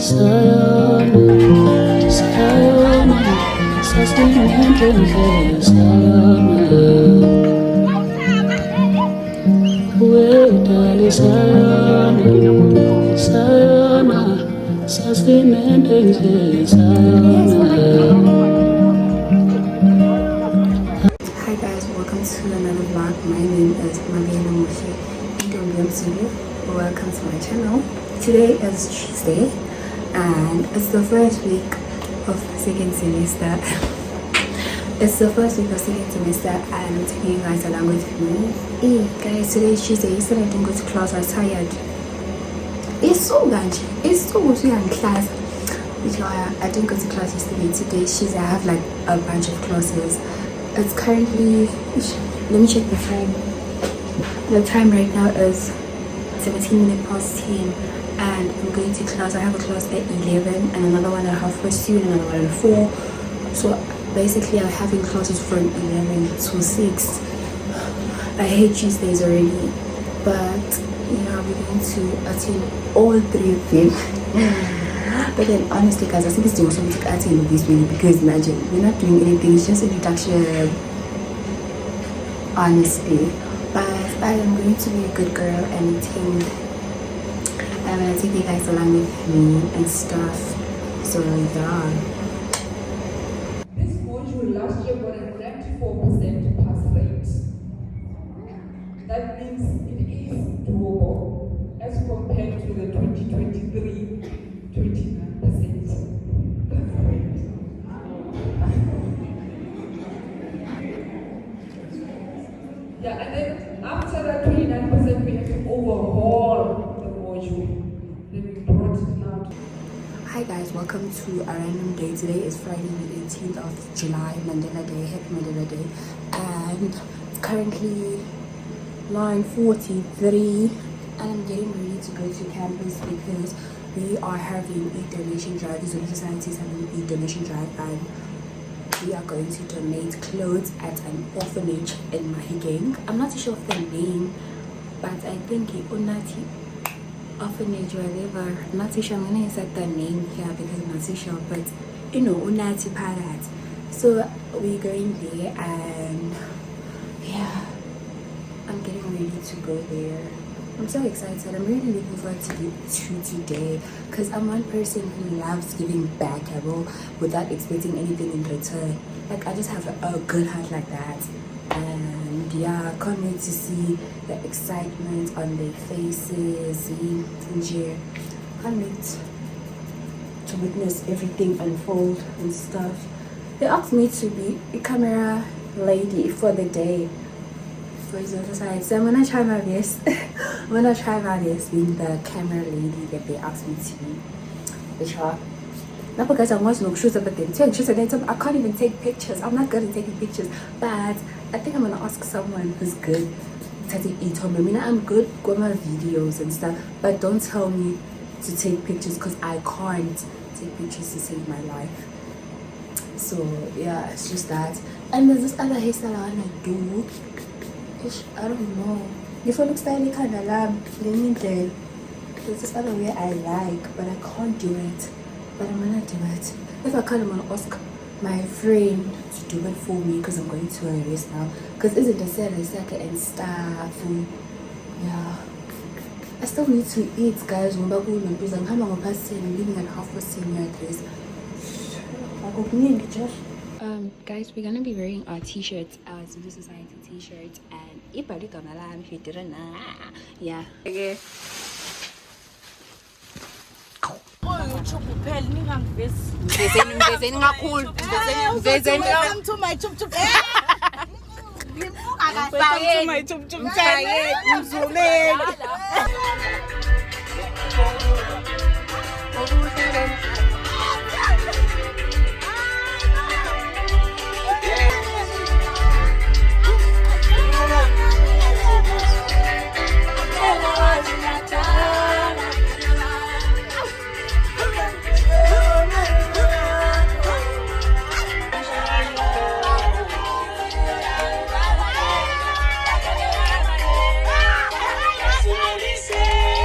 Sayona, sayona, sasimendenze sayona. Wedale sayona, sayona, sasimendenze sayona. Hi guys, welcome to another vlog. My name is Mabena Mushi. Welcome to my channel. Today is Tuesday and it's the first week of the second semester. It's the first week of second semester and I'm taking you guys along with me. Hey guys, today is Tuesday. Yesterday I didn't go to class, I was tired. It's so good in class. Which why I didn't go to class yesterday. Today Tuesday I have like a bunch of classes. It's currently, let me check the time. The time right now is 17 minutes past 10 and I'm going to class. I have a class at 11 and another one at 2:30 and another one at 4. So basically I'm having classes from 11 to 6. I hate Tuesdays already, but yeah, we're going to attend all 3 of them. But then honestly guys, I think it's doing something to attend this really, because imagine we're not doing anything, it's just introduction honestly. But I am going to be a good girl and attend. I'm gonna take you guys along with me and stuff. So yeah. This module last year got a 94% pass rate. That means it is doable as compared to the 2023 29% pass rate. Yeah, and then after that 29%, we have to overhaul the module. Then we brought it now to... Hi guys, welcome to a random day. Today is Friday the 18th of July, Mandela Day, happy Mandela Day. And it's currently 9:43 and I'm getting ready to go to campus because we are having a donation drive. The Zulu Society is having a donation drive and we are going to donate clothes at an orphanage in Mahikeng. I'm not too sure of the name, but I think it's Unati Orphanage, whatever. I'm not too sure. I'm gonna insert the name here because I'm not too sure, but you know, Unati Parat. So we're going there and yeah, I'm getting ready to go there. I'm so excited. I'm really looking forward to today because I'm one person who loves giving back without expecting anything in return. Like I just have a good heart like that, and yeah, I can't wait to see the excitement on their faces. Can't wait to witness everything unfold and stuff. They asked me to be a camera lady for the day. So I'm gonna try my best. I'm gonna try my best being the camera lady that they asked me to be. Which are not because I want no shoes, but then I can't even take pictures. I'm not good at taking pictures, but I think I'm gonna ask someone who's good to take it. I mean, I'm good with my videos and stuff, but don't tell me to take pictures because I can't take pictures to save my life. So yeah, it's just that. And there's this other hairstyle I wanna do. I don't know. If I look stylish, kind of there's this other way I like, but I can't do it. But I'm gonna do it. If I can't, I'm gonna ask my friend to do it for me because I'm going to a race now. Because isn't the second and stuff? And yeah, I still need to eat, guys. I'm coming past 10. I'm leaving at 10:30 at this. Guys, we're gonna be wearing our t-shirts, our Zulu Society t-shirts, and if you didn't know, yeah. Okay. Say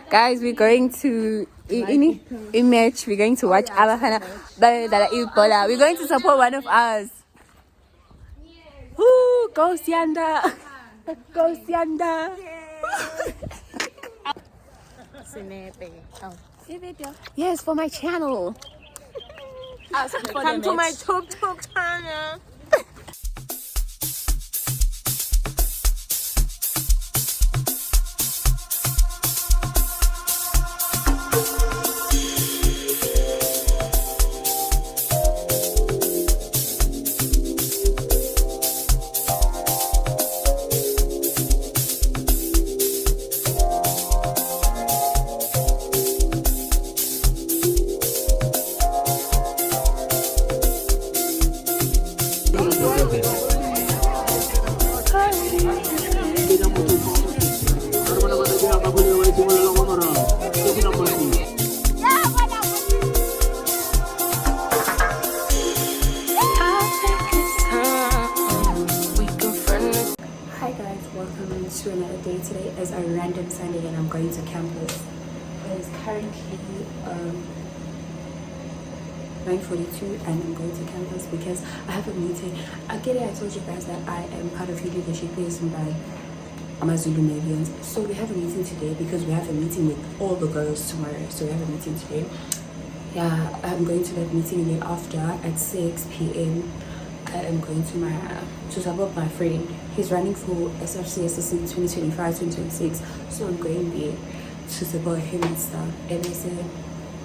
Guys, we're going to image. We're going to watch Alahana. We're going to support one of us. Woo, go Sianda. Go Sianda. Yes, for my channel. Come to my TikTok channel. Hi guys, welcome to another day. Today is a random Sunday and I'm going to campus. It is currently 9:42 and I'm going to campus because I have a meeting. Again, I told you guys that I am part of Youth Leadership Based by Amazulu Millions. So we have a meeting today because we have a meeting with all the girls tomorrow. So we have a meeting today. Yeah, I'm going to that meeting and then after at 6 p.m. I am going to support my friend. He's running for SFC SSC 2025-2026. So I'm going there to support him and stuff. And I said,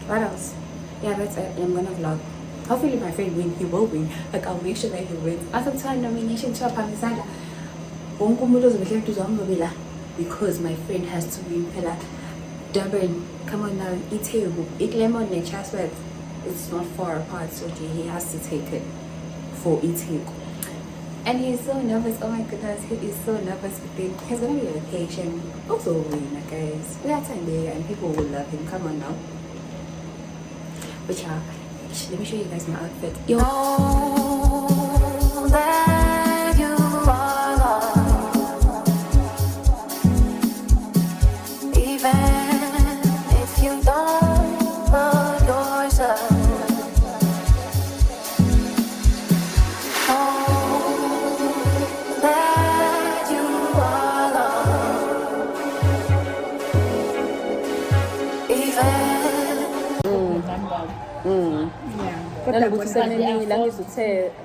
what else? Yeah, that's it. I'm gonna vlog. Hopefully my friend win. He will win. Like I'll make sure that he wins. After time nomination to Pamisada. Because my friend has to win. Durban, come on now, eat lemon and Chatsworth. It's not far apart, so he has to take it for eating. And he's so nervous. Oh my goodness, he is so nervous. He's gonna be a vacation. Also win, guys. We have time there and people will love him. Come on now. But yeah, let me show you guys my outfit. Yo.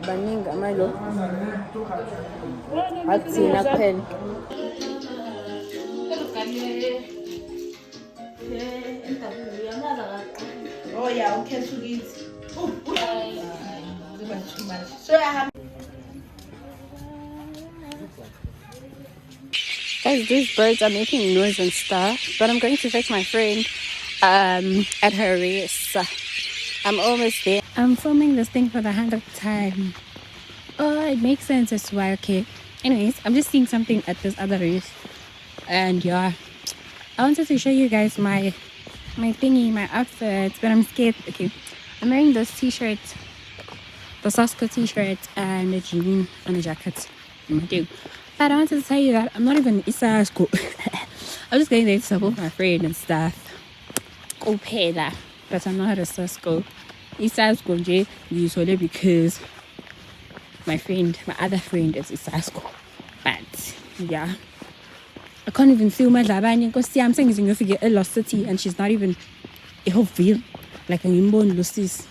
baningi amalo akuthina kuphela. Oh yeah, okay, so it's too much. So I have Guys, these birds are making noise and stuff, but I'm going to fetch my friend at her race. I'm almost there. I'm filming this thing for the 100th time. Oh, it makes sense as why. Okay. Anyways, I'm just seeing something at this other race. And yeah, I wanted to show you guys my thingy, my outfit, but I'm scared. Okay. I'm wearing this t-shirt, the Sasko t-shirt and a jean and a jacket. But I wanted to tell you that I'm not even Isasko. I'm just going there to support my friend and stuff. But I'm not a Sasko. Isasko usually because my other friend is Isasko. But yeah, I can't even feel my labani because I'm saying you're a lost city and she's not even a whole feel like a newborn Lucy's.